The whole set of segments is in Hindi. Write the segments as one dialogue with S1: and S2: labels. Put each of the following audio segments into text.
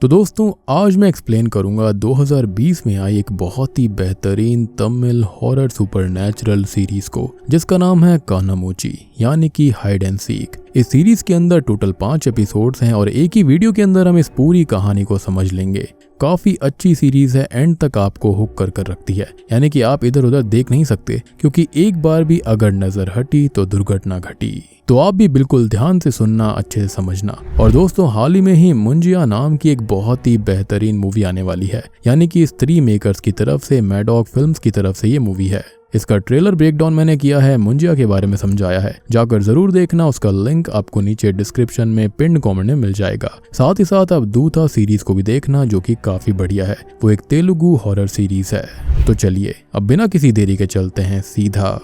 S1: तो दोस्तों आज मैं एक्सप्लेन करूंगा 2020 में आई एक बहुत ही बेहतरीन तमिल हॉरर सुपरनैचुरल सीरीज को जिसका नाम है कानामोची यानी कि हाइड एंड सीक। इस सीरीज के अंदर टोटल 5 एपिसोड्स हैं और एक ही वीडियो के अंदर हम इस पूरी कहानी को समझ लेंगे। काफी अच्छी सीरीज है, एंड तक आपको हुक कर रखती है, यानी कि आप इधर उधर देख नहीं सकते क्योंकि एक बार भी अगर नजर हटी तो दुर्घटना घटी। तो आप भी बिल्कुल ध्यान से सुनना, अच्छे से समझना। और दोस्तों हाल ही में ही मुंजिया नाम की एक बहुत ही बेहतरीन मूवी आने वाली है, यानी कि स्त्री मेकर्स की तरफ से, मैडॉग फिल्म्स की तरफ से ये मूवी है। इसका ट्रेलर ब्रेकडाउन मैंने किया है, मुंजिया के बारे में समझाया है, जाकर जरूर देखना। उसका लिंक आपको नीचे डिस्क्रिप्शन में पिन कमेंट में मिल जाएगा। साथ ही साथ आप दूता सीरीज को भी देखना जो कि काफी बढ़िया है, वो एक तेलुगु हॉरर सीरीज है। तो चलिए अब बिना किसी देरी के चलते हैं सीधा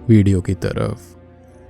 S1: वीडियो की तरफ।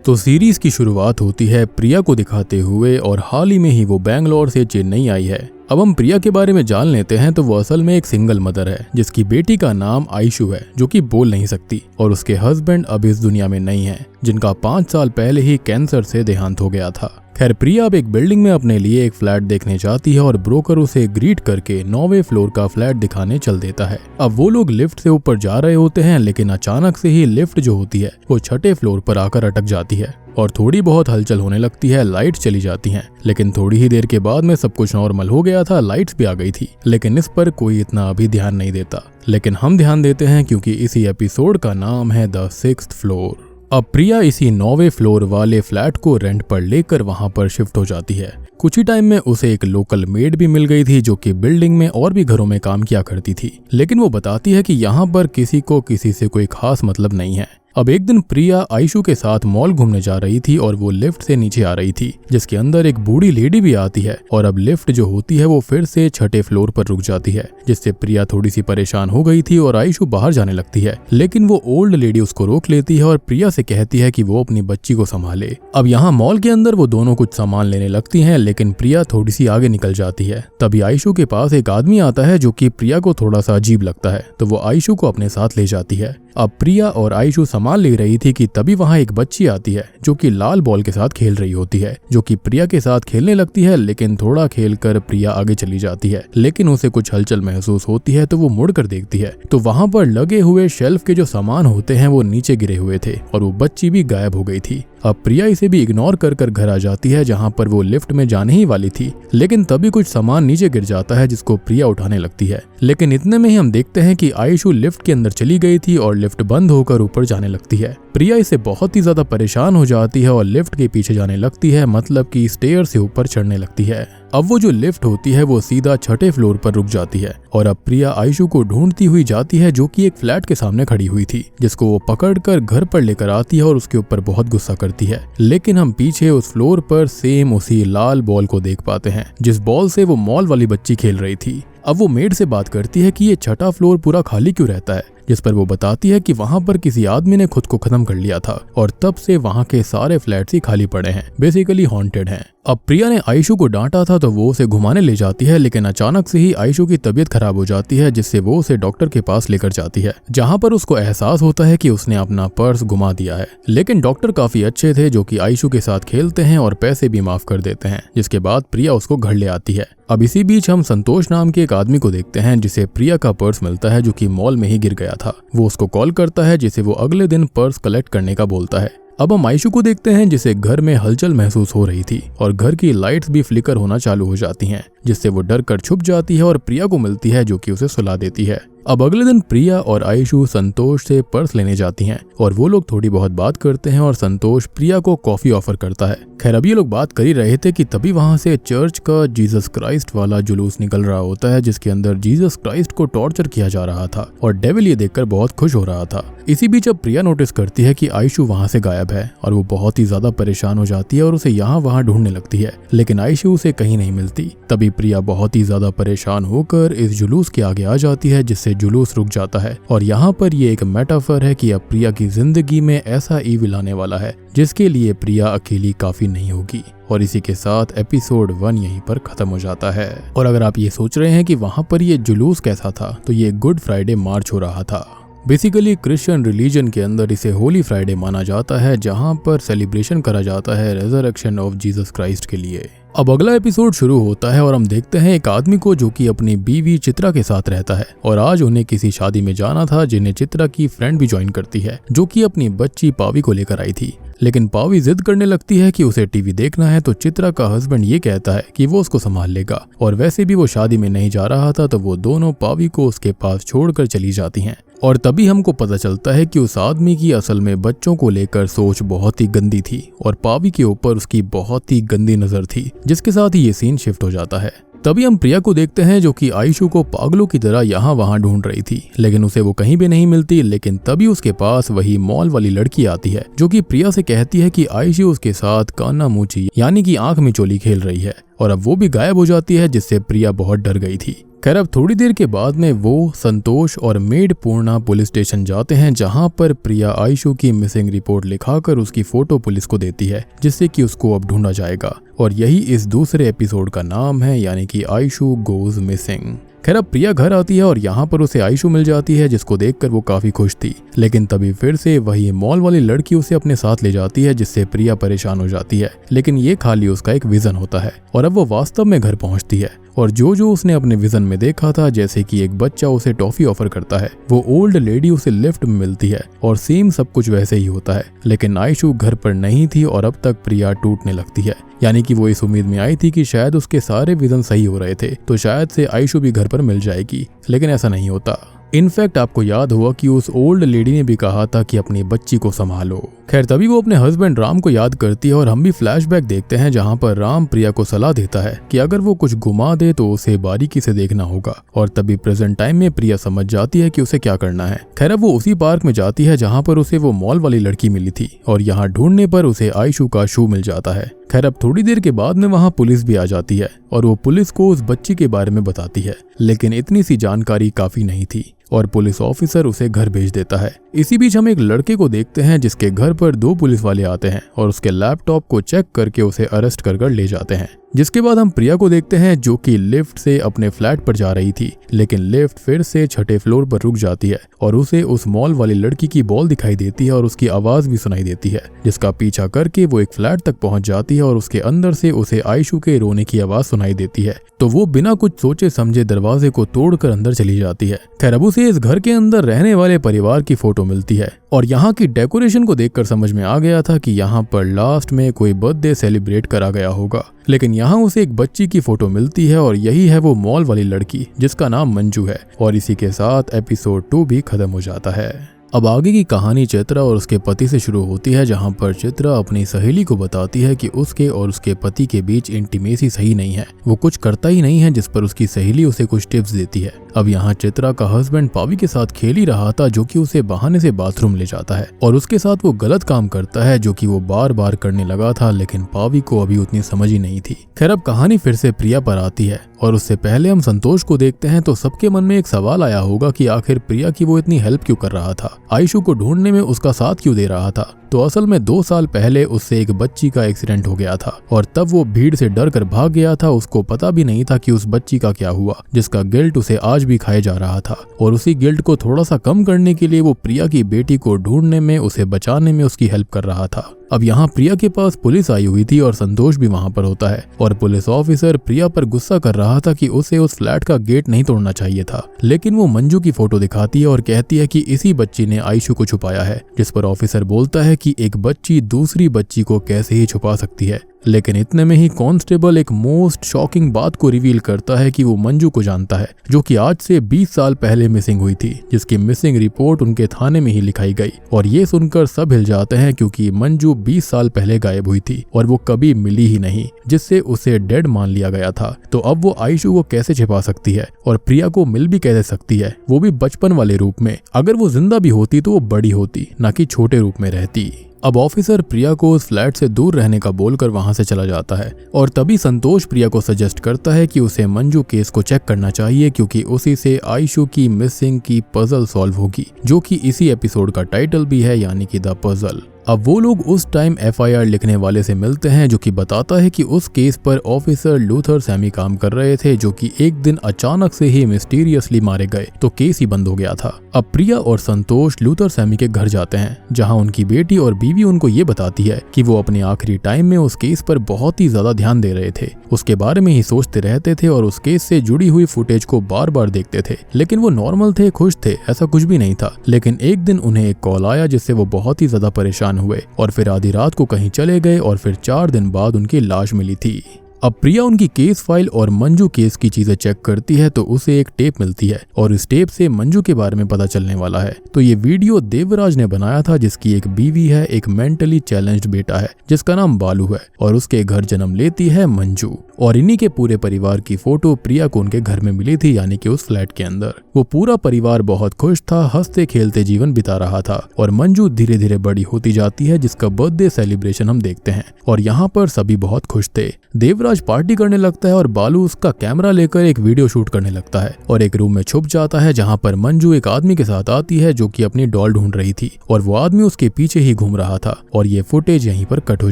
S1: तो सीरीज की शुरुआत होती है प्रिया को दिखाते हुए और हाल ही में ही वो बैंगलोर से चेन्नई आई है। अब हम प्रिया के बारे में जान लेते हैं तो वो असल में एक सिंगल मदर है जिसकी बेटी का नाम आयशु है जो कि बोल नहीं सकती, और उसके हस्बैंड अब इस दुनिया में नहीं है जिनका 5 साल पहले ही कैंसर से देहांत हो गया था। खैर प्रिया अब एक बिल्डिंग में अपने लिए एक फ्लैट देखने जाती है और ब्रोकर उसे ग्रीट करके 9वें फ्लोर का फ्लैट दिखाने चल देता है। अब वो लोग लिफ्ट से ऊपर जा रहे होते हैं लेकिन अचानक से ही लिफ्ट जो होती है वो 6ठे फ्लोर पर आकर अटक जाती है और थोड़ी बहुत हलचल होने लगती है, लाइट चली जाती हैं। लेकिन थोड़ी ही देर के बाद में सब कुछ नॉर्मल हो गया था, लाइट्स भी आ गई थी, लेकिन इस पर कोई इतना अभी ध्यान नहीं देता। लेकिन हम ध्यान देते हैं क्योंकि इसी एपिसोड का नाम है द 6th फ्लोर। अब प्रिया इसी 9वें फ्लोर वाले फ्लैट को रेंट पर लेकर वहां पर शिफ्ट हो जाती है। कुछ ही टाइम में उसे एक लोकल मेड भी मिल गई थी जो कि बिल्डिंग में और भी घरों में काम किया करती थी, लेकिन वो बताती है कि यहाँ पर किसी को किसी से कोई खास मतलब नहीं है। अब एक दिन प्रिया आयशु के साथ मॉल घूमने जा रही थी और वो लिफ्ट से नीचे आ रही थी जिसके अंदर एक बूढ़ी लेडी भी आती है, और अब लिफ्ट जो होती है वो फिर से 6ठे फ्लोर पर रुक जाती है, जिससे प्रिया थोड़ी सी परेशान हो गई थी और आयशु बाहर जाने लगती है। लेकिन वो ओल्ड लेडी उसको रोक लेती है और प्रिया से कहती है कि वो अपनी बच्ची को संभाले। अब यहाँ मॉल के अंदर वो दोनों कुछ सामान लेने लगती है लेकिन प्रिया थोड़ी सी आगे निकल जाती है। तभी आयशु के पास एक आदमी आता है जो कि प्रिया को थोड़ा सा अजीब लगता है, तो वो आयशु को अपने साथ ले जाती है। अब प्रिया और आयशु सामान ले रही थी कि तभी वहां एक बच्ची आती है जो कि लाल बॉल के साथ खेल रही होती है, जो कि प्रिया के साथ खेलने लगती है। लेकिन थोड़ा खेलकर प्रिया आगे चली जाती है, लेकिन उसे कुछ हलचल महसूस होती है तो वो मुड़कर देखती है तो वहां पर लगे हुए शेल्फ के जो सामान होते हैं वो नीचे गिरे हुए थे और वो बच्ची भी गायब हो गई थी। अब प्रिया इसे भी इग्नोर कर घर आ जाती है जहां पर वो लिफ्ट में जाने ही वाली थी, लेकिन तभी कुछ सामान नीचे गिर जाता है जिसको प्रिया उठाने लगती है। लेकिन इतने में ही हम देखते हैं कि आयशु लिफ्ट के अंदर चली गई थी और लिफ्ट बंद होकर ऊपर जाने लगती है। प्रिया इसे बहुत ही ज्यादा परेशान हो जाती है और लिफ्ट के पीछे जाने लगती है, मतलब कि स्टेयर से ऊपर चढ़ने लगती है। अब वो जो लिफ्ट होती है वो सीधा 6ठे फ्लोर पर रुक जाती है और अब प्रिया आयशु को ढूंढती हुई जाती है जो कि एक फ्लैट के सामने खड़ी हुई थी, जिसको वो पकड़कर घर पर लेकर आती है और उसके ऊपर बहुत गुस्सा करती है। लेकिन हम पीछे उस फ्लोर पर सेम उसी लाल बॉल को देख पाते हैं जिस बॉल से वो मॉल वाली बच्ची खेल रही थी। अब वो मेड से बात करती है कि ये 6ठा फ्लोर पूरा खाली क्यों रहता है, जिस पर वो बताती है कि वहां पर किसी आदमी ने खुद को खत्म कर लिया था और तब से वहां के सारे फ्लैट्स ही खाली पड़े हैं, बेसिकली हॉन्टेड हैं। अब प्रिया ने आयशु को डांटा था तो वो उसे घुमाने ले जाती है, लेकिन अचानक से ही आयशु की तबीयत खराब हो जाती है जिससे वो उसे डॉक्टर के पास लेकर जाती है, जहां पर उसको एहसास होता है कि उसने अपना पर्स गुमा दिया है। लेकिन डॉक्टर काफी अच्छे थे जो कि आयशु के साथ खेलते हैं और पैसे भी माफ कर देते हैं, जिसके बाद प्रिया उसको घर ले आती है। अब इसी बीच हम संतोष नाम के एक आदमी को देखते हैं जिसे प्रिया का पर्स मिलता है जो कि मॉल में ही गिर गया था। वो उसको कॉल करता है जिसे वो अगले दिन पर्स कलेक्ट करने का बोलता है। अब हम आयशु को देखते हैं जिसे घर में हलचल महसूस हो रही थी और घर की लाइट्स भी फ्लिकर होना चालू हो जाती हैं, जिससे वो डर कर छुप जाती है और प्रिया को मिलती है जो कि उसे सुला देती है। अब अगले दिन प्रिया और आयशु संतोष से पर्स लेने जाती हैं और वो लोग थोड़ी बहुत बात करते हैं और संतोष प्रिया को कॉफी ऑफर करता है। खैर अब ये लोग बात कर ही रहे थे कि तभी वहां से चर्च का जीसस क्राइस्ट वाला जुलूस निकल रहा होता है जिसके अंदर जीसस क्राइस्ट को टॉर्चर किया जा रहा था और डेविल ये देखकर बहुत खुश हो रहा था। इसी बीच अब प्रिया नोटिस करती है कि आयशु वहां से गायब है और वो बहुत ही ज्यादा परेशान हो जाती है और उसे यहाँ वहां ढूंढने लगती है, लेकिन आयशु उसे कहीं नहीं मिलती। तभी प्रिया बहुत ही ज्यादा परेशान होकर इस जुलूस के आगे आ जाती है जिससे जुलूस रुक जाता है। और यहाँ पर ये एक मेटाफर है कि अब प्रिया की जिंदगी में ऐसा ईविल आने वाला है जिसके लिए प्रिया अकेली काफी नहीं होगी। और इसी के साथ एपिसोड 1 यहीं पर खत्म हो जाता है। और अगर आप ये सोच रहे हैं कि वहां पर ये जुलूस कैसा था, तो ये गुड फ्राइडे मार्च हो रहा था। बेसिकली क्रिश्चियन रिलीजन के अंदर इसे होली फ्राइडे माना जाता है, जहां पर सेलिब्रेशन करा जाता है रेजरेक्शन ऑफ जीसस क्राइस्ट के लिए। अब अगला एपिसोड शुरू होता है और हम देखते हैं एक आदमी को जो कि अपनी बीवी चित्रा के साथ रहता है और आज उन्हें किसी शादी में जाना था जिन्हें चित्रा की फ्रेंड भी ज्वाइन करती है जो कि अपनी बच्ची पावी को लेकर आई थी। लेकिन पावी जिद करने लगती है कि उसे टीवी देखना है तो चित्रा का हस्बैंड ये कहता है कि वो उसको संभाल लेगा और वैसे भी वो शादी में नहीं जा रहा था तो वो दोनों पावी को उसके पास छोड़कर चली जाती हैं। और तभी हमको पता चलता है कि उस आदमी की असल में बच्चों को लेकर सोच बहुत ही गंदी थी और पावी के ऊपर उसकी बहुत ही गंदी नजर थी, जिसके साथ ही ये सीन शिफ्ट हो जाता है। तभी हम प्रिया को देखते हैं जो कि आयशु को पागलों की तरह यहाँ वहाँ ढूंढ रही थी, लेकिन उसे वो कहीं भी नहीं मिलती। लेकिन तभी उसके पास वही मॉल वाली लड़की आती है जो कि प्रिया से कहती है कि आयशु उसके साथ काना मूची यानी कि आंख में चोली खेल रही है और अब वो भी गायब हो जाती है, जिससे प्रिया बहुत डर गई थी। खैर अब थोड़ी देर के बाद में वो संतोष और मेड पूर्णा पुलिस स्टेशन जाते हैं जहां पर प्रिया आयशु की मिसिंग रिपोर्ट लिखाकर उसकी फोटो पुलिस को देती है जिससे कि उसको अब ढूंढा जाएगा और यही इस दूसरे एपिसोड का नाम है यानी कि आयशु गोज मिसिंग। खैर अब प्रिया घर आती है और यहाँ पर उसे आयशु मिल जाती है जिसको देखकर वो काफी खुश थी। लेकिन तभी फिर से वही मॉल वाली लड़की उसे अपने साथ ले जाती है जिससे प्रिया परेशान हो जाती है, लेकिन ये खाली उसका एक विजन होता है और अब वो वास्तव में घर पहुंचती है और जो उसने अपने विजन में देखा था जैसे कि एक बच्चा उसे टॉफी ऑफर करता है, वो ओल्ड लेडी उसे लिफ्ट में मिलती है और सेम सब कुछ वैसे ही होता है। लेकिन आयशु घर पर नहीं थी और अब तक प्रिया टूटने लगती है, यानी कि वो इस उम्मीद में आई थी कि शायद उसके सारे विजन सही हो रहे थे तो शायद से आयशु भी घर पर मिल जाएगी, लेकिन ऐसा नहीं होता। इनफैक्ट आपको याद होगा कि उस ओल्ड लेडी ने भी कहा था कि अपनी बच्ची को संभालो। खैर तभी वो अपने हस्बैंड राम को याद करती है और हम भी फ्लैशबैक देखते हैं जहां पर राम प्रिया को सलाह देता है कि अगर वो कुछ घुमा दे तो उसे बारीकी से देखना होगा और तभी प्रेजेंट टाइम में प्रिया समझ जाती है कि उसे क्या करना है। खैर अब वो उसी पार्क में जाती है जहां पर उसे वो मॉल वाली लड़की मिली थी और यहाँ ढूंढने पर उसे आयशु का शू मिल जाता है। खैर अब थोड़ी देर के बाद में वहाँ पुलिस भी आ जाती है और वो पुलिस को उस बच्ची के बारे में बताती है, लेकिन इतनी सी जानकारी काफी नहीं थी और पुलिस ऑफिसर उसे घर भेज देता है। इसी बीच हम एक लड़के को देखते हैं जिसके घर पर 2 पुलिस वाले आते हैं और उसके लैपटॉप को चेक करके उसे अरेस्ट कर ले जाते हैं। जिसके बाद हम प्रिया को देखते हैं जो कि लिफ्ट से अपने फ्लैट पर जा रही थी, लेकिन लिफ्ट फिर से 6ठे फ्लोर पर रुक जाती है और उसे उस मॉल वाली लड़की की बॉल दिखाई देती है और उसकी आवाज भी सुनाई देती है, जिसका पीछा करके वो एक फ्लैट तक पहुंच जाती है और उसके अंदर से उसे आयशु के रोने की आवाज सुनाई देती है। तो वो बिना कुछ सोचे समझे दरवाजे को तोड़कर अंदर चली जाती है। खैर अब उसे इस घर के अंदर रहने वाले परिवार की फोटो मिलती है और यहाँ की डेकोरेशन को देखकर समझ में आ गया था कि यहाँ पर लास्ट में कोई बर्थडे सेलिब्रेट करा गया होगा। लेकिन यहाँ उसे एक बच्ची की फोटो मिलती है और यही है वो मॉल वाली लड़की जिसका नाम मंजू है और इसी के साथ एपिसोड 2 भी खत्म हो जाता है। अब आगे की कहानी चित्रा और उसके पति से शुरू होती है जहां पर चित्रा अपनी सहेली को बताती है कि उसके और उसके पति के बीच इंटीमेसी सही नहीं है, वो कुछ करता ही नहीं है, जिस पर उसकी सहेली उसे कुछ टिप्स देती है। अब यहाँ चित्रा का हस्बैंड पावी के साथ खेल ही रहा था जो कि उसे बहाने से बाथरूम ले जाता है और उसके साथ वो गलत काम करता है जो कि वो बार बार करने लगा था, लेकिन पावी को अभी उतनी समझ ही नहीं थी। खैर अब कहानी फिर से प्रिया पर आती है और उससे पहले हम संतोष को देखते हैं तो सबके मन में एक सवाल आया होगा कि आखिर प्रिया की वो इतनी हेल्प क्यों कर रहा था, आयशु को ढूंढने में उसका साथ क्यों दे रहा था। तो असल में 2 साल पहले उससे एक बच्ची का एक्सीडेंट हो गया था और तब वो भीड़ से डर कर भाग गया था। उसको पता भी नहीं था कि उस बच्ची का क्या हुआ, जिसका गिल्ट उसे आज भी खाया जा रहा था और उसी गिल्ट को थोड़ा सा कम करने के लिए वो प्रिया की बेटी को ढूंढने में, उसे बचाने में उसकी हेल्प कर रहा था। अब यहाँ प्रिया के पास पुलिस आई हुई थी और संतोष भी वहाँ पर होता है और पुलिस ऑफिसर प्रिया पर गुस्सा कर रहा था कि उसे उस फ्लैट का गेट नहीं तोड़ना चाहिए था, लेकिन वो मंजू की फोटो दिखाती है और कहती है कि इसी बच्ची ने आयशु को छुपाया है, जिस पर ऑफिसर बोलता है कि एक बच्ची दूसरी बच्ची को कैसे ही छुपा सकती है। लेकिन इतने में ही कांस्टेबल एक मोस्ट शॉकिंग बात को रिवील करता है कि वो मंजू को जानता है जो कि आज से 20 साल पहले मिसिंग हुई थी, जिसकी मिसिंग रिपोर्ट उनके थाने में ही लिखाई गई। और ये सुनकर सब हिल जाते हैं क्योंकि मंजू 20 साल पहले गायब हुई थी और वो कभी मिली ही नहीं, जिससे उसे डेड मान लिया गया था। तो अब वो आयशु को कैसे छिपा सकती है और प्रिया को मिल भी कैसे सकती है, वो भी बचपन वाले रूप में। अगर वो जिंदा भी होती तो वो बड़ी होती, ना कि छोटे रूप में रहती। अब ऑफिसर प्रिया को उस फ्लैट से दूर रहने का बोलकर वहां से चला जाता है और तभी संतोष प्रिया को सजेस्ट करता है कि उसे मंजू केस को चेक करना चाहिए क्योंकि उसी से आयशु की मिसिंग की पजल सॉल्व होगी, जो कि इसी एपिसोड का टाइटल भी है, यानी कि द पजल। अब वो लोग उस टाइम FIR लिखने वाले से मिलते हैं जो कि बताता है कि उस केस पर ऑफिसर लूथर सैमी काम कर रहे थे, जो कि एक दिन अचानक से ही मिस्टीरियसली मारे गए, तो केस ही बंद हो गया था। अब प्रिया और संतोष लूथर सैमी के घर जाते हैं, जहां उनकी बेटी और बीवी उनको ये बताती है कि वो अपने आखिरी टाइम में उस केस पर बहुत ही ज्यादा ध्यान दे रहे थे, उसके बारे में ही सोचते रहते थे और उस केस से जुड़ी हुई फुटेज को बार बार देखते थे। लेकिन वो नॉर्मल थे, खुश थे, ऐसा कुछ भी नहीं था। लेकिन एक दिन उन्हें एक कॉल आया जिससे वो बहुत ही ज्यादा परेशान हुए और फिर आधी रात को कहीं चले गए और फिर 4 दिन बाद उनकी लाश मिली थी। अब प्रिया उनकी केस फाइल और मंजू केस की चीजें चेक करती है तो उसे एक टेप मिलती है और इस टेप से मंजू के बारे में पता चलने वाला है। तो ये वीडियो देवराज ने बनाया था, जिसकी एक बीवी है, एक मेंटली चैलेंज्ड बेटा है जिसका नाम बालू है और उसके घर जन्म लेती है मंजू। और इन्हीं के पूरे परिवार की फोटो प्रिया को उनके घर में मिली थी, यानी कि उस फ्लैट के अंदर। वो पूरा परिवार बहुत खुश था, हंसते खेलते जीवन बिता रहा था और मंजू धीरे धीरे बड़ी होती जाती है, जिसका बर्थडे सेलिब्रेशन हम देखते हैं और यहाँ पर सभी बहुत खुश थे। देवराज पार्टी करने लगता है और बालू उसका कैमरा लेकर एक वीडियो शूट करने लगता है और एक रूम में छुप जाता है, जहाँ पर मंजू एक आदमी के साथ आती है जो कि अपनी डॉल ढूंढ रही थी और वो आदमी उसके पीछे ही घूम रहा था और ये फुटेज यहीं पर कट हो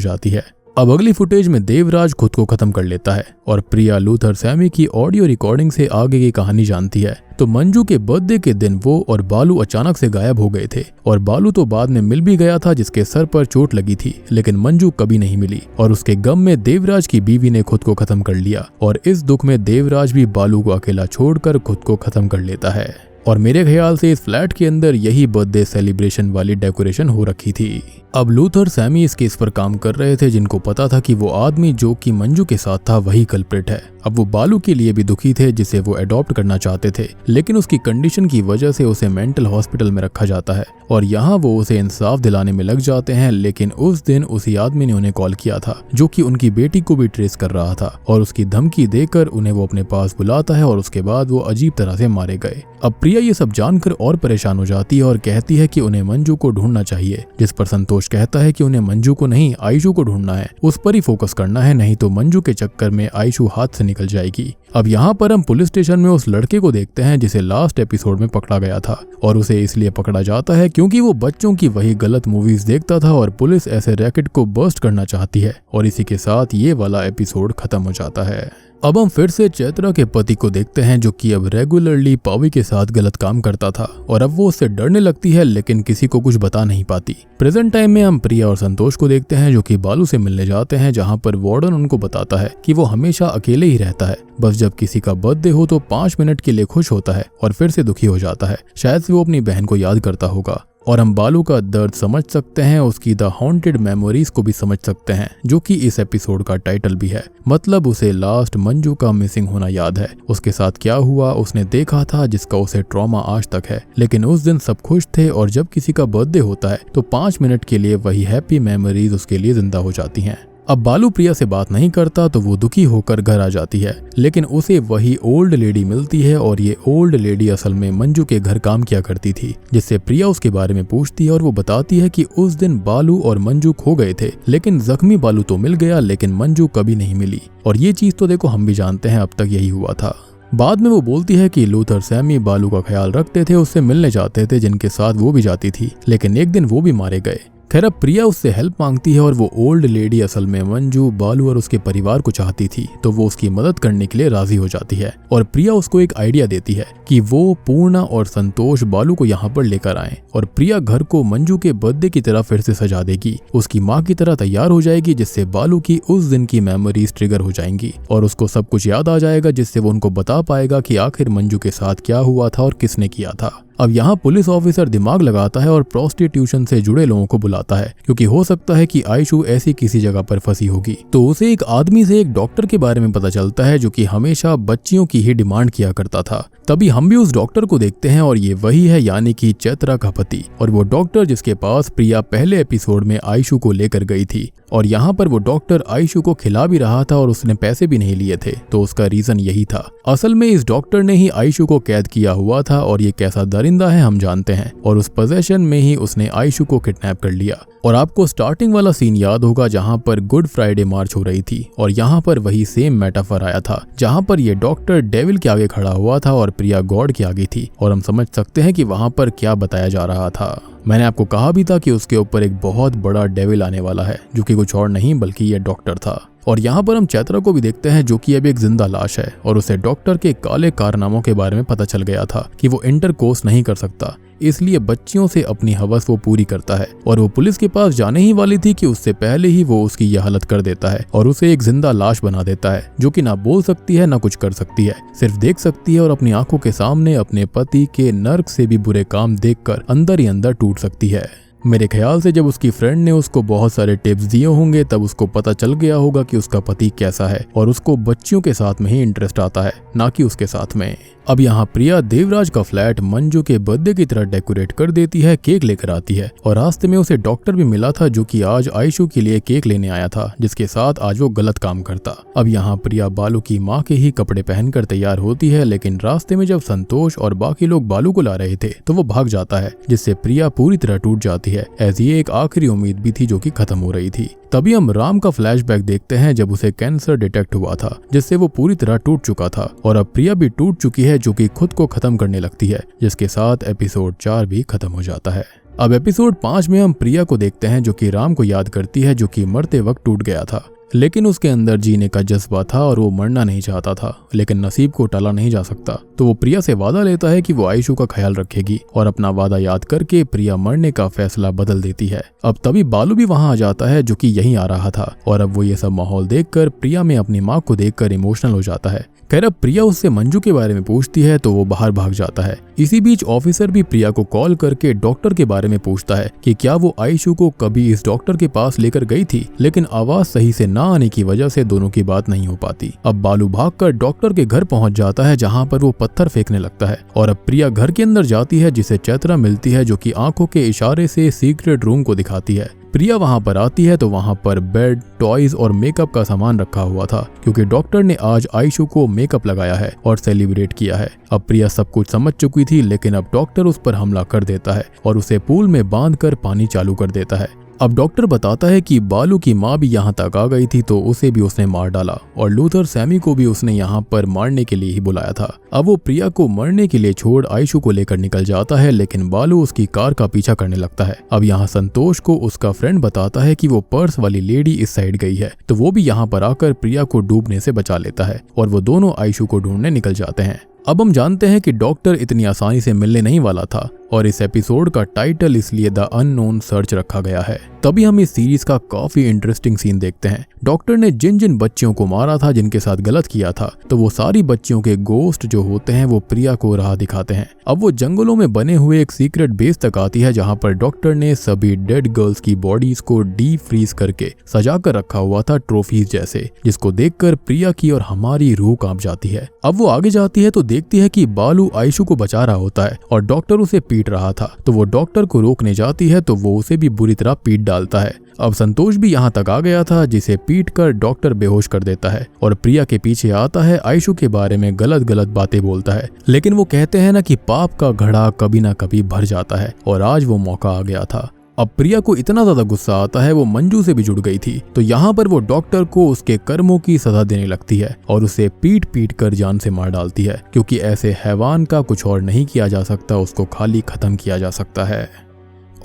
S1: जाती है। अब अगली फुटेज में देवराज खुद को खत्म कर लेता है और प्रिया लूथर सैमी की ऑडियो रिकॉर्डिंग से आगे की कहानी जानती है। तो मंजू के बर्थडे के दिन वो और बालू अचानक से गायब हो गए थे और बालू तो बाद में मिल भी गया था, जिसके सर पर चोट लगी थी, लेकिन मंजू कभी नहीं मिली और उसके गम में देवराज की बीवी ने खुद को खत्म कर लिया और इस दुख में देवराज भी बालू को अकेला छोड़कर खुद को खत्म कर लेता है। और मेरे ख्याल से इस फ्लैट के अंदर यही बर्थडे सेलिब्रेशन वाली डेकोरेशन हो रखी थी। अब लूथर सैमी इस केस पर काम कर रहे थे, जिनको पता था कि वो आदमी जो कि मंजू के साथ था वही कल्प्रिट है। अब वो बालू के लिए भी दुखी थे, जिसे वो अडॉप्ट करना चाहते थे, लेकिन उसकी कंडीशन की वजह से उसे मेंटल हॉस्पिटल में रखा जाता है और यहाँ वो उसे इंसाफ दिलाने में लग जाते हैं। लेकिन उस दिन उसी आदमी ने उन्हें कॉल किया था जो कि उनकी बेटी को भी ट्रेस कर रहा था और उसकी धमकी देकर उन्हें वो अपने पास बुलाता है और उसके बाद वो अजीब तरह से मारे गए। अब प्रिया ये सब जानकर और परेशान हो जाती है और कहती है कि उन्हें मंजू को ढूंढना चाहिए, जिस पर संतोष कहता है कि उन्हें मंजू को नहीं, आयशू को ढूंढना है, उस पर ही फोकस करना है, नहीं तो मंजू के चक्कर में आयशू हाथ से निकल जाएगी। अब यहाँ पर हम पुलिस स्टेशन में उस लड़के को देखते हैं जिसे लास्ट एपिसोड में पकड़ा गया था और उसे इसलिए पकड़ा जाता है क्योंकि वो बच्चों की वही गलत मूवीज देखता था और पुलिस ऐसे रैकेट को बर्स्ट करना चाहती है और इसी के साथ ये वाला एपिसोड खत्म हो जाता है। अब हम फिर से चैत्रा के पति को देखते हैं जो कि अब रेगुलरली पावी के साथ गलत काम करता था और अब वो उससे डरने लगती है, लेकिन किसी को कुछ बता नहीं पाती। प्रेजेंट टाइम में हम प्रिया और संतोष को देखते हैं जो कि बालू से मिलने जाते हैं, जहां पर वार्डन उनको बताता है कि वो हमेशा अकेले ही रहता है, बस जब किसी का बर्थडे हो तो 5 मिनट के लिए खुश होता है और फिर से दुखी हो जाता है। शायद से वो अपनी बहन को याद करता होगा और हम बालू का दर्द समझ सकते हैं, उसकी द हॉन्टेड मेमोरीज को भी समझ सकते हैं, जो कि इस एपिसोड का टाइटल भी है। मतलब उसे लास्ट मंजू का मिसिंग होना याद है, उसके साथ क्या हुआ उसने देखा था, जिसका उसे ट्रॉमा आज तक है। लेकिन उस दिन सब खुश थे और जब किसी का बर्थडे होता है तो 5 मिनट के लिए वही हैप्पी मेमोरीज उसके लिए जिंदा हो जाती हैं। अब बालू प्रिया से बात नहीं करता तो वो दुखी होकर घर आ जाती है, लेकिन उसे वही ओल्ड लेडी मिलती है और ये ओल्ड लेडी असल में मंजू के घर काम किया करती थी, जिससे प्रिया उसके बारे में पूछती है और वो बताती है कि उस दिन बालू और मंजू खो गए थे, लेकिन जख्मी बालू तो मिल गया लेकिन मंजू कभी नहीं मिली। और ये चीज तो देखो हम भी जानते हैं, अब तक यही हुआ था। बाद में वो बोलती है कि लूथर सैमी बालू का ख्याल रखते थे, उससे मिलने जाते थे, जिनके साथ वो भी जाती थी, लेकिन एक दिन वो भी मारे गए। खैर अब प्रिया उससे हेल्प मांगती है और वो ओल्ड लेडी असल में मंजू, बालू और उसके परिवार को चाहती थी, तो वो उसकी मदद करने के लिए राजी हो जाती है और प्रिया उसको एक आइडिया देती है कि वो पूर्णा और संतोष बालू को यहाँ पर लेकर आएं और प्रिया घर को मंजू के बर्थडे की तरह फिर से सजा देगी, उसकी माँ की तरह तैयार हो जाएगी, जिससे बालू की उस दिन की मेमोरीज ट्रिगर हो जाएंगी और उसको सब कुछ याद आ जाएगा, जिससे वो उनको बता पाएगा कि आखिर मंजू के साथ क्या हुआ था और किसने किया था। अब यहाँ पुलिस ऑफिसर दिमाग लगाता है और प्रोस्टिट्यूशन से जुड़े लोगों को बुलाता है, क्योंकि हो सकता है कि आयशू ऐसी किसी जगह पर फंसी होगी। तो उसे एक आदमी से एक डॉक्टर के बारे में पता चलता है जो कि हमेशा बच्चियों की ही डिमांड किया करता था। तभी हम भी उस डॉक्टर को देखते हैं और ये वही है, यानी कि चैत्रा का पति, और वो डॉक्टर जिसके पास प्रिया पहले एपिसोड में आयशू को लेकर गई थी। और यहाँ पर वो डॉक्टर आयशू को खिला भी रहा था और उसने पैसे भी नहीं लिए थे, तो उसका रीजन यही था। असल में इस डॉक्टर ने ही आयशू को कैद किया हुआ था और ये कैसा दरिंदा है हम जानते हैं, और उस पोजेशन में ही उसने आयशू को किडनैप कर लिया। और आपको स्टार्टिंग वाला सीन याद होगा जहाँ पर गुड फ्राइडे मार्च हो रही थी और यहाँ पर वही सेम मेटाफर आया था, जहाँ पर ये डॉक्टर डेविल के आगे खड़ा हुआ था और प्रिया गॉड के आगे थी, और हम समझ सकते हैं कि वहाँ पर क्या बताया जा रहा था। मैंने आपको कहा भी था कि उसके ऊपर एक बहुत बड़ा डेविल आने वाला है, जो कि कुछ और नहीं बल्कि ये डॉक्टर था। और यहाँ पर हम चैत्रा को भी देखते हैं, जो कि अब एक जिंदा लाश है और उसे डॉक्टर के काले कारनामों के बारे में पता चल गया था कि वो इंटरकोर्स नहीं कर सकता, इसलिए बच्चियों से अपनी हवस वो पूरी करता है। और वो पुलिस के पास जाने ही वाली थी कि उससे पहले ही वो उसकी यह हालत कर देता है और उसे एक जिंदा लाश बना देता है, जो कि ना बोल सकती है ना कुछ कर सकती है, सिर्फ देख सकती है और अपनी आंखों के सामने अपने पति के नर्क से भी बुरे काम देखकर अंदर ही अंदर टूट सकती है। मेरे ख्याल से जब उसकी फ्रेंड ने उसको बहुत सारे टिप्स दिए होंगे तब उसको पता चल गया होगा कि उसका पति कैसा है और उसको बच्चियों के साथ में ही इंटरेस्ट आता है, ना कि उसके साथ में। अब यहाँ प्रिया देवराज का फ्लैट मंजू के बर्थडे की तरह डेकोरेट कर देती है, केक लेकर आती है और रास्ते में उसे डॉक्टर भी मिला था, जो कि आज आयशु के लिए केक लेने आया था, जिसके साथ आज वो गलत काम करता। अब यहाँ प्रिया बालू की माँ के ही कपड़े पहनकर तैयार होती है, लेकिन रास्ते में जब संतोष और बाकी लोग बालू को ला रहे थे तो वो भाग जाता है, जिससे प्रिया पूरी तरह टूट जाती है, ऐसी एक आखिरी उम्मीद भी थी जो कि खत्म हो रही थी। तभी हम राम का फ्लैशबैक देखते हैं, जब उसे कैंसर डिटेक्ट हुआ था, जिससे वो पूरी तरह टूट चुका था और अब प्रिया भी टूट चुकी है, जो कि खुद को खत्म करने लगती है, जिसके साथ एपिसोड 4 भी खत्म हो जाता है। अब एपिसोड 5 में हम प्रिया को देखते हैं, जो कि राम को याद करती है, जो कि मरते वक्त टूट गया था, लेकिन उसके अंदर जीने का जज्बा था और वो मरना नहीं चाहता था, लेकिन नसीब को टाला नहीं जा सकता। तो वो प्रिया से वादा लेता है कि वो आयशु का ख्याल रखेगी और अपना वादा याद करके प्रिया मरने का फैसला बदल देती है। अब तभी बालू भी वहां आ जाता है, जो कि यहीं आ रहा था, और अब वो ये सब माहौल देखकर प्रिया में अपनी माँ को देखकर इमोशनल हो जाता है। खैर अब प्रिया उससे मंजू के बारे में पूछती है तो वो बाहर भाग जाता है। इसी बीच ऑफिसर भी प्रिया को कॉल करके डॉक्टर के बारे में पूछता है कि क्या वो आयशु को कभी इस डॉक्टर के पास लेकर गई थी, लेकिन आवाज सही से ना आने की वजह से दोनों की बात नहीं हो पाती। अब बालू भागकर डॉक्टर के घर पहुंच जाता है, जहां पर वो पत्थर फेंकने लगता है और अब प्रिया घर के अंदर जाती है, जिसे चैत्रा मिलती है, जो कि आंखों के इशारे से सीक्रेट रूम को दिखाती है। प्रिया वहां पर आती है तो वहां पर बेड, टॉयज और मेकअप का सामान रखा हुआ था, क्योंकि डॉक्टर ने आज आयशु को मेकअप लगाया है और सेलिब्रेट किया है। अब प्रिया सब कुछ समझ चुकी थी, लेकिन अब डॉक्टर उस पर हमला कर देता है और उसे पूल में बांधकर पानी चालू कर देता है। अब डॉक्टर बताता है कि बालू की माँ भी यहाँ तक आ गई थी तो उसे भी उसने मार डाला और लूथर सैमी को भी उसने यहाँ पर मारने के लिए ही बुलाया था। अब वो प्रिया को मरने के लिए छोड़ आयशु को लेकर निकल जाता है, लेकिन बालू उसकी कार का पीछा करने लगता है। अब यहाँ संतोष को उसका फ्रेंड बताता है कि वो पर्स वाली लेडी इस साइड गई है, तो वो भी यहाँ पर आकर प्रिया को डूबने से बचा लेता है और वो दोनों आयशु को ढूंढने निकल जाते हैं। अब हम जानते हैं कि डॉक्टर इतनी आसानी से मिलने नहीं वाला था और इस एपिसोड का टाइटल इसलिए द अननोन सर्च रखा गया है। तभी हम इस सीरीज का काफी इंटरेस्टिंग सीन देखते हैं। डॉक्टर ने जिन जिन बच्चियों को मारा था, जिनके साथ गलत किया था, तो वो सारी बच्चियों के गोस्ट जो होते हैं वो प्रिया को राह दिखाते हैं। अब वो जंगलों में बने हुए एक सीक्रेट बेस तक आती है, जहाँ पर डॉक्टर ने सभी डेड गर्ल्स की बॉडीज को डीप फ्रीज करके सजा कर रखा हुआ था ट्रॉफीज जैसे, जिसको देखकर प्रिया की और हमारी रूह कांप जाती है। अब वो आगे जाती है तो देखती है कि बालू आयशु को बचा रहा होता है और डॉक्टर उसे पीट रहा था, तो वो डॉक्टर को रोकने जाती है तो वो उसे भी बुरी तरह पीट डालता है। अब संतोष भी यहाँ तक आ गया था, जिसे पीट कर डॉक्टर बेहोश कर देता है और प्रिया के पीछे आता है, आयशु के बारे में गलत गलत बातें बोलता है। लेकिन वो कहते हैं ना कि पाप का घड़ा कभी ना कभी भर जाता है और आज वो मौका आ गया था। अब प्रिया को इतना ज्यादा गुस्सा आता है, वो मंजू से भी जुड़ गई थी, तो यहाँ पर वो डॉक्टर को उसके कर्मों की सजा देने लगती है और उसे पीट पीट कर जान से मार डालती है, क्योंकि ऐसे हैवान का कुछ और नहीं किया जा सकता, उसको खाली खत्म किया जा सकता है।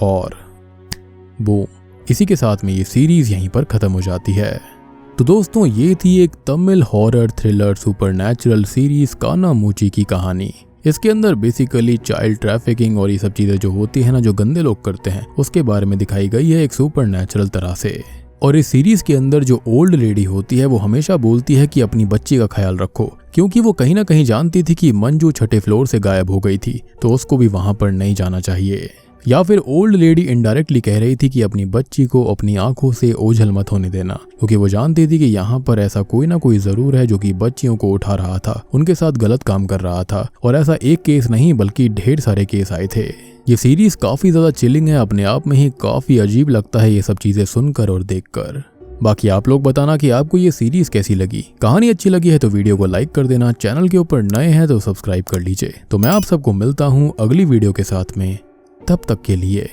S1: और बूम, इसी के साथ में ये सीरीज यहीं पर खत्म हो जाती है। तो दोस्तों, ये थी एक Tamil horror thriller supernatural series Kannamoochi की कहानी। इसके अंदर बेसिकली चाइल्ड ट्रैफिकिंग और ये सब चीजें जो होती है ना, जो गंदे लोग करते हैं, उसके बारे में दिखाई गई है एक सुपरनैचुरल तरह से। और इस सीरीज के अंदर जो ओल्ड लेडी होती है वो हमेशा बोलती है कि अपनी बच्ची का ख्याल रखो, क्योंकि वो कहीं ना कहीं जानती थी कि मंजू छठे फ्लोर से गायब हो गई थी, तो उसको भी वहां पर नहीं जाना चाहिए। या फिर ओल्ड लेडी इनडायरेक्टली कह रही थी कि अपनी बच्ची को अपनी आंखों से ओझल मत होने देना, क्योंकि वो जानती थी कि यहाँ पर ऐसा कोई ना कोई जरूर है जो कि बच्चियों को उठा रहा था, उनके साथ गलत काम कर रहा था। और ऐसा एक केस नहीं बल्कि ढेर सारे केस आए थे। ये सीरीज काफी ज्यादा चिलिंग है, अपने आप में ही काफी अजीब लगता है ये सब चीजें सुनकर और देखकर। बाकी आप लोग बताना कि आपको ये सीरीज कैसी लगी। कहानी अच्छी लगी है तो वीडियो को लाइक कर देना, चैनल के ऊपर नए हैं तो सब्सक्राइब कर लीजिए। तो मैं आप सबको मिलता हूँ अगली वीडियो के साथ में, तब तक के लिए